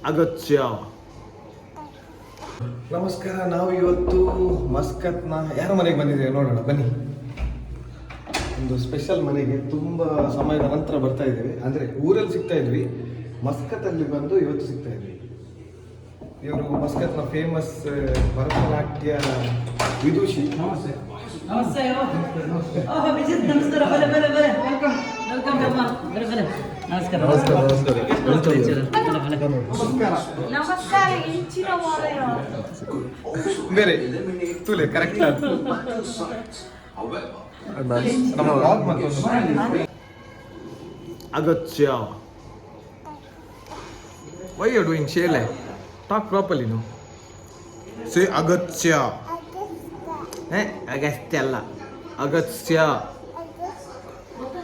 ಅಗತ್ಯ. ನಮಸ್ಕಾರ. ನಾವು ಇವತ್ತು ಮಸ್ಕತ್ನ ಯಾರ ಮನೆಗೆ ಬಂದಿದ್ದೇವೆ ನೋಡೋಣ ಬನ್ನಿ. ಒಂದು ಸ್ಪೆಷಲ್ ಮನೆಗೆ ತುಂಬ ಸಮಯದ ನಂತರ ಬರ್ತಾ ಇದ್ದೇವೆ. ಅಂದರೆ ಊರಲ್ಲಿ ಸಿಗ್ತಾ ಇದ್ವಿ, ಮಸ್ಕತ್ತಲ್ಲಿ ಬಂದು ಇವತ್ತು ಸಿಗ್ತಾ ಇದ್ವಿ. ಇವರು ಮಸ್ಕತ್ನ ಫೇಮಸ್ ಭರತನಾಟ್ಯ ವಿದುಷಿ. ನಮಸ್ತೆ. ಅಭಿಜಿತ್ ನಮಸ್ಕಾರ. ಬೇರೆ ತುಲೆ ಕರೆಕ್ಟ್ ಅಗತ್ಯ. Why you doing Shele? Talk properly no. Say ಅಗತ್ಯ. ಅಗತ್ಯ ಅಲ್ಲ, ಅಗತ್ಯ.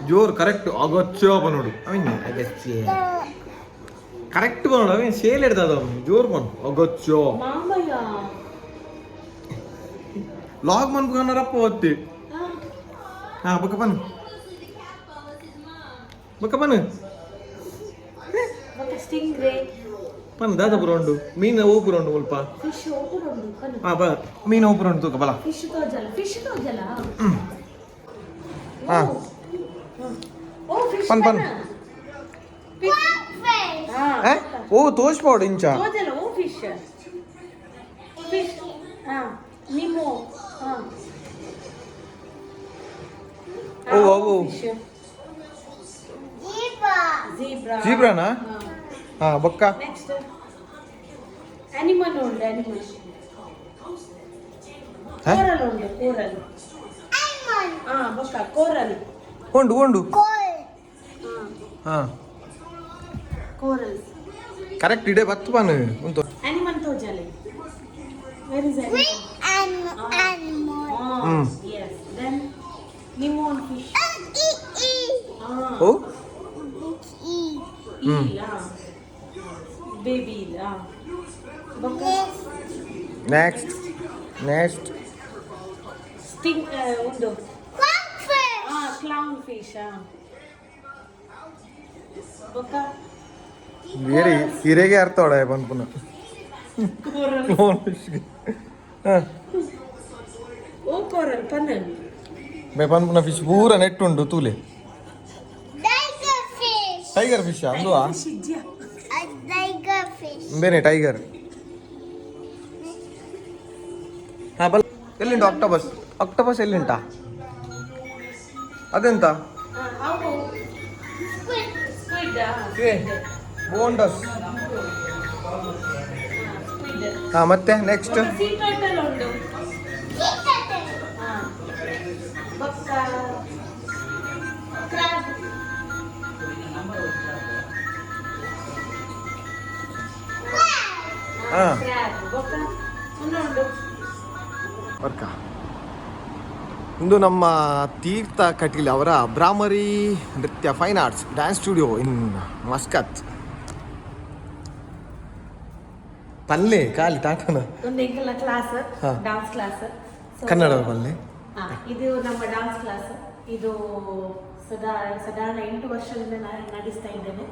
ಜೋರ್ ಕರೆಕ್ಟ್ ಅಗತ್ಯ ಬನ್ನೋಡು. ಅವನ್ ಅಗತ್ಯ ಕರೆಕ್ಟ್ ಬನ್ನೋಡು. ಅವನ್ ಶೇಲ್ ಹಿಡ್ದದ ಅವನು ಜೋರ್ ಬನ್ನು ಅಗತ್ಯ. ಲಾಗ್ ಮನ್ಕೊಂಡರಪ್ಪ ಒತ್ತಿ. ಹಾ ಬಕ್ಕ ಬನ್ನು, ಬಕ್ಕ ಬನ್ನು ಪನ್ ದಾದ ಬುರೋಂಡು ಮೀನ ಊಪುರೋಂಡು ಮುಲ್ಪ. ಹಾ ಬಾ ಮೀನ ಊಪುರೋಂಡು ತೂಕ ಬಲ. ಹಾ ಪನ್ ಪನ್ ಓ ತೋಚ್ಪಾಡು ಇಂಚ ಓ ಓ ಜೀಬ್ರಾನಾ. ಹಾ ಬೊಕ್ಕ ಅನಿಮಲ್ ಉಂಟು. ಅನಿಮಲ್ ಕೋರಲ್ ಉಂಟು. ಕೋರಲ್ ಹಾ ಬೊಕ್ಕ ಕೋರಲ್ ಉಂಡು ಉಂಡು. ಹಾ ಕೋರಲ್ ಕರೆಕ್ಟ್ ಇಡೆ ಬತ್ತು ಪಾನು ಉಂಟು. ಅನಿಮಲ್ ತೋಜಲೆ. Where is animal? Yes. Then lemon fish. Oh eel. Baby eel. Baka next next sting undo. Clown fish. Baka ಬೇರೆ ಹಿರೇಗೆ ಅರ್ಥ ಹೊಡ ಬಂದು ಪುನಃ coral. ಹಾಂ Oh coral panel. ಬೇ ಬಂದು ಪುನಃ ಫಿಶ್ ಪೂರ ನೆಟ್ ಉಂಟು ತೂಲೆ. ಟೈಗರ್ ಫಿಶ್ ಅಂದುವಾ ಬೇರೆ ಟೈಗರ್. ಹಾಂ ಬಲ್ ಎಲ್ಲಿಂಟು ಆಕ್ಟೋಬಸ್. ಆಕ್ಟೋಬಸ್ ಎಲ್ಲಿಂಟಾ ಅದೆಂತ ಬೋಂಡಸ್. ಹಾಂ ಮತ್ತೆ ನೆಕ್ಸ್ಟ್ Sea turtle ಉಂಟು. Baka crab. ಹಾಂ Crab. Baka ಉಂಡು. ವರ್ಕ ಇಂದು ನಮ್ಮ ತೀರ್ಥ ಕಟೀಲ್ ಅವರ ಬ್ರಾಹ್ಮರಿ ನೃತ್ಯ ಫೈನ್ ಆರ್ಟ್ಸ್ ಡ್ಯಾನ್ಸ್ ಸ್ಟುಡಿಯೋ ಇನ್ ಮಸ್ಕತ್. ಪಲ್ಲೆ ಖಾಲಿ ತಾಟನ ಒಂದು ಎಂಕಲ್ನ ಕ್ಲಾಸ್, ಡಾನ್ಸ್ ಕ್ಲಾಸ್. ಕನ್ನಡ ಪಲ್ಲೆ. ಇದು ನಮ್ಮ ಡಾನ್ಸ್ ಕ್ಲಾಸ್. ಇದು ಸಾಧಾರಣ 8 ವರ್ಷದಿಂದ ನಾನು ನಡೆಸ್ತಾ ಇದ್ದೇನೆ.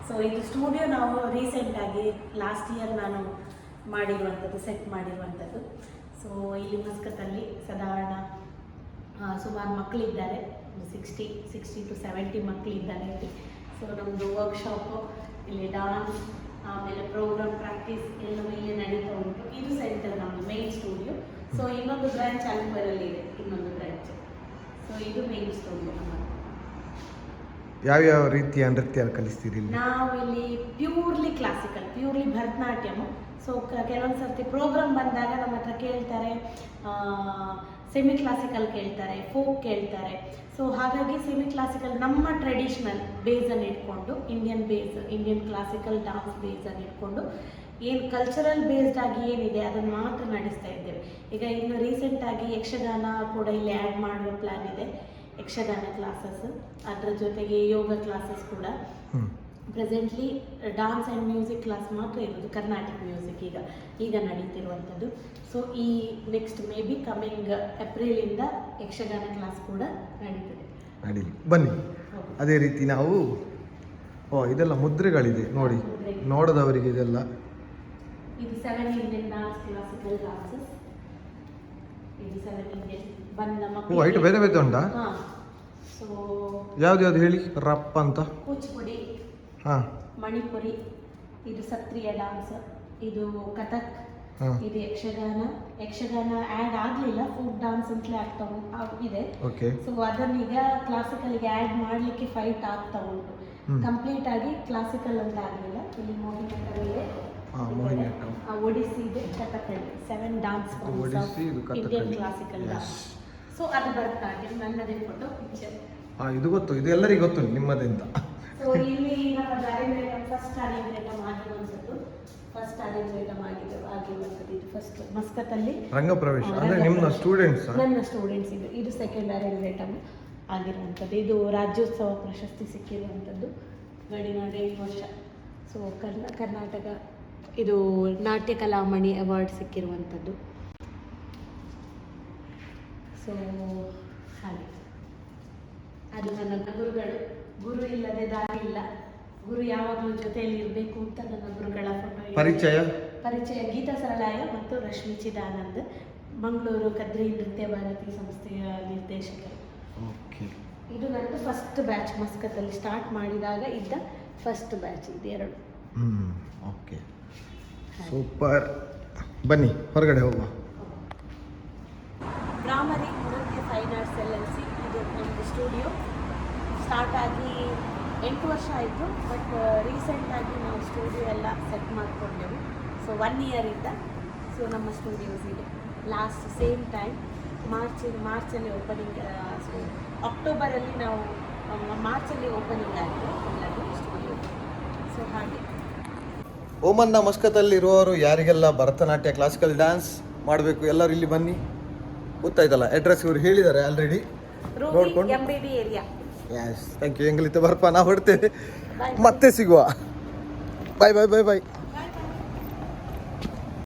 ಸೊ ಇದು ಸ್ಟುಡಿಯೋ ನಾವು ರೀಸೆಂಟಾಗಿ ಲಾಸ್ಟ್ ಇಯರ್ ನಾನು ಮಾಡಿರುವಂಥದ್ದು, ಸೆಟ್ ಮಾಡಿರುವಂಥದ್ದು. ಸೊ ಇಲ್ಲಿ ಮಸ್ಕತ್ತಲ್ಲಿ ಸಾಧಾರಣ ಸುಮಾರು ಮಕ್ಕಳಿದ್ದಾರೆ, 60 to 70 ಮಕ್ಕಳಿದ್ದಾರೆ ಇಲ್ಲಿ. ಸೊ ನಮ್ಮದು ವರ್ಕ್ಶಾಪು ಇಲ್ಲಿ, ಡಾನ್ಸ್, ಆಮೇಲೆ ಪ್ರೋಗ್ರಾಮ್ ಪ್ರಾಕ್ಟೀಸ್ ಎಲ್ಲವೂ ಇಲ್ಲಿ ನಡೀತಾ ಉಂಟು. ಇದು ಸೆಂಟರ್ ನಮ್ಮದು ಮೇನ್ ಸ್ಟುಡಿಯೋ. ಸೊ ಇನ್ನೊಂದು ಬ್ರಾಂಚ್ ಅಲ್ಪರಲ್ಲಿ ಇದೆ, ಇನ್ನೊಂದು ಬ್ರಾಂಚ್. ಸೊ ಇದು ಮೇನ್ ಸ್ಟುಡಿಯೋ ನಮ್ಮದು. ಯಾವ್ಯಾವ ರೀತಿಯ ನೃತ್ಯ ಕಲಿಸ್ತೀರಿ? ನಾವಿಲ್ಲಿ purely classical, purely Bharatanatyam. So ಕೆಲವೊಂದು ಸರ್ತಿ ಪ್ರೋಗ್ರಾಮ್ ಬಂದಾಗ ನಮ್ಮ ಹತ್ರ ಕೇಳ್ತಾರೆ, ಸೆಮಿ ಕ್ಲಾಸಿಕಲ್ ಕೇಳ್ತಾರೆ, ಫೋಕ್ ಕೇಳ್ತಾರೆ. ಸೊ ಹಾಗಾಗಿ ಸೆಮಿ ಕ್ಲಾಸಿಕಲ್ ನಮ್ಮ ಟ್ರೆಡಿಷ್ನಲ್ ಬೇಸನ್ನು ಇಟ್ಕೊಂಡು, ಇಂಡಿಯನ್ ಕ್ಲಾಸಿಕಲ್ ಡಾನ್ಸ್ ಬೇಸನ್ನು ಇಟ್ಕೊಂಡು ಏನು ಕಲ್ಚರಲ್ ಬೇಸ್ಡ್ ಆಗಿ ಏನಿದೆ ಅದನ್ನು ಮಾತ್ರ ನಡೆಸ್ತಾ ಇದ್ದೇವೆ. ಈಗ ಇನ್ನು ರೀಸೆಂಟಾಗಿ ಯಕ್ಷಗಾನ ಕೂಡ ಇಲ್ಲಿ ಆ್ಯಡ್ ಮಾಡುವ ಪ್ಲ್ಯಾನ್ ಇದೆ. ಯಕ್ಷಗಾನ ಕ್ಲಾಸಸ್, ಅದರ ಜೊತೆಗೆ ಯೋಗ ಕ್ಲಾಸಸ್ ಕೂಡ. Presently dance and music class ಮಾತ್ರ ಇರೋದು, ಕರ್ನಾಟಿಕ್ ಮ್ಯೂಸಿಕ್ ಈಗ ನಡೀತಿರುವಂಥದ್ದು. ಸೊ ಈ ನೆಕ್ಸ್ಟ್ ಮೇ ಬಿ ಕಮಿಂಗ್ ಏಪ್ರಿಲಿಂದ ಯಕ್ಷಗಾನ ಕ್ಲಾಸ್ ಕೂಡ ನಡೀತದೆ. ಬನ್ನಿ. ಅದೇ ರೀತಿ ನಾವು ಇದೆಲ್ಲ ಮುದ್ರೆಗಳಿದೆ ನೋಡಿ. ತೆಗಿ. ನೋಡದವರಿಗೆ ಇದೆಲ್ಲ ಇದು 7 ಇಂಡಿಯನ್ ಡಾನ್ಸ್ ಕ್ಲಾಸಿಕಲ್ ಡಾನ್ಸಸ್. ಇದು 7 ಇಂಡಿಯನ್ ಬಂದ ಮಕ್ಕಳು. ಐಟು ಬೇರೆ ಬೇರೆ ಉಂಟಾ? ಹಾಂ. ಸೊ ಯಾವ್ದು ಹೇಳಿ ರಪ್ಪ ಅಂತ. ಕೂಚಿಪುಡಿ, ಹಾಂ ಮಣಿಪುರಿ, ಇದು ಸತ್ರಿಯ ಡಾನ್ಸ್, ಇದು ಕಥಕ್, ಹಾಂ ಇದು ಯಕ್ಷಗಾನ ಆ್ಯಡ್ ಆಗಲಿಲ್ಲ, ಫೋಕ್ ಡಾನ್ಸ್ ಅಂತಲೇ ಇದೆ. ಓಕೆ. ಸೊ ಅದನ್ನೀಗ ಕ್ಲಾಸಿಕಲ್ಗೆ ಆ್ಯಡ್ ಮಾಡಲಿಕ್ಕೆ ಫೈಟ್ ಆಗ್ತಾ ಉಂಟು. ಕಂಪ್ಲೀಟ್ ಆಗಿ ಕ್ಲಾಸಿಕಲ್ ಅಂತ ಆಗಲಿಲ್ಲ. ಇಲ್ಲಿ ಮೋಹಿನಿಯಾಟ್ಟವಿದೆ, ಒಡಿಸ್ಸಿ ಇದೆ, Kathakali, 7 dance Indian classical dance. So ಅದು ಭರತನಾಟ್ಯಂ. ನನ್ನದೇ ಫೋಟೋ ಪಿಕ್ಚರ್. ಇದು ಗೊತ್ತು, ಇದು ಎಲ್ಲರಿಗೂ ಗೊತ್ತು ನಿಮ್ಮದಿಂದ. ಸೊ ಇಲ್ಲಿ ನಮ್ಮದು ಅರೇಂಜ್ ಫಸ್ಟ್ ಅರೇಂಜ್ ಆಗಿರುವಂಥದ್ದು. ಇದು ಫಸ್ಟ್ ಮಸ್ಕತ್ತಲ್ಲಿ ರಂಗಪ್ರವೇಶ ಅಂದ್ರೆ ನಿಮ್ಮ ಸ್ಟೂಡೆಂಟ್ಸ್? ನನ್ನ ಸ್ಟೂಡೆಂಟ್ಸ್. ಇದು ಸೆಕೆಂಡ್ ಅರೇಂಜ್ ಆಗಿರುವಂಥದ್ದು. ಇದು ರಾಜ್ಯೋತ್ಸವ ಪ್ರಶಸ್ತಿ ಸಿಕ್ಕಿರುವಂಥದ್ದು ಗಡಿನಾಡು ಈ ವರ್ಷ. ಸೊ ಕರ್ನಾಟಕ ಇದು ನಾಟ್ಯ ಕಲಾಮಣಿ ಅವಾರ್ಡ್ ಸಿಕ್ಕಿರುವಂಥದ್ದು. ಸೊ ಹಾಗೆ ಅದು ನನ್ನ ಗುರುಗಳು. ಗುರು ಇಲ್ಲದೆ ದಾರಿ ಇಲ್ಲ, ಗುರು ಯಾವಾಗಲೂ ಜೊತೆಯಲ್ಲಿ ಇರಬೇಕು ಅಂತ ನನ್ನ ಗುರುಗಳ ಫೋಟೋ. ಪರಿಚಯ ಗೀತಾ ಸರಳಾಯ ಮತ್ತು ರಶ್ಮಿ ಚಿದಾನಂದ್, ಮಂಗಳೂರು ಕದ್ರಿ ನೃತ್ಯ ಭಾರತಿ ಸಂಸ್ಥೆಯ ನಿರ್ದೇಶಕರು. ಇದು ನನ್ನ ಫಸ್ಟ್ ಬ್ಯಾಚ್, ಮಸ್ಕತ್ತಲ್ಲಿ ಸ್ಟಾರ್ಟ್ ಮಾಡಿದಾಗ ಇದ್ದ ಫಸ್ಟ್ ಬ್ಯಾಚ್ ಇದೆರಡು. Okay, super. ಬನ್ನಿ ಹೊರಗಡೆ ಹೋಗುವ. ಬ್ರಾಹ್ಮರಿ ನೃತ್ಯ ಫೈನ್ ಆರ್ಟ್ಸ್ LLC ಇದು ನಮ್ಮದು ಸ್ಟುಡಿಯೋ. ಸ್ಟಾರ್ಟ್ ಆಗಿ 8 ವರ್ಷ ಆಯಿತು, ಬಟ್ ರೀಸೆಂಟಾಗಿ ನಾವು ಸ್ಟುಡಿಯೋ ಎಲ್ಲ ಸೆಟ್ ಮಾಡಿಕೊಂಡೆವು. ಸೊ 1 ಇಯರಿಂದ ಸೊ ನಮ್ಮ ಸ್ಟುಡಿಯೋಸ್ ಇದೆ. ಲಾಸ್ಟ್ ಸೇಮ್ ಟೈಮ್ ಮಾರ್ಚಲ್ಲಿ ಓಪನಿಂಗ್, ಸೊ ಅಕ್ಟೋಬರಲ್ಲಿ ನಾವು ಮಾರ್ಚಲ್ಲಿ ಓಪನಿಂಗ್ ಆಯಿತು ಎಲ್ಲರೂ ಸ್ಟುಡಿಯೋ. ಸೊ ಹಾಗೆ ಓಮನ್ನ ಮಸ್ಕತ್ತಲ್ಲಿರುವವರು ಯಾರಿಗೆಲ್ಲ ಭರತನಾಟ್ಯ ಕ್ಲಾಸಿಕಲ್ ಡ್ಯಾನ್ಸ್ ಮಾಡಬೇಕು ಎಲ್ಲರೂ ಇಲ್ಲಿ ಬನ್ನಿ. ಗೊತ್ತಾಯ್ತಲ್ಲ, ಅಡ್ರೆಸ್ ಇವರು ಹೇಳಿದ್ದಾರೆ already. Ruby MBD area. Thank you. ಎಂಗಲಿತ ಬರ್ಪ, ನಾವು ಹೊಡ್ತೇವೆ, ಮತ್ತೆ ಸಿಗುವ. ಬಾಯ್ ಬಾಯ್ ಬಾಯ್ ಬಾಯ್.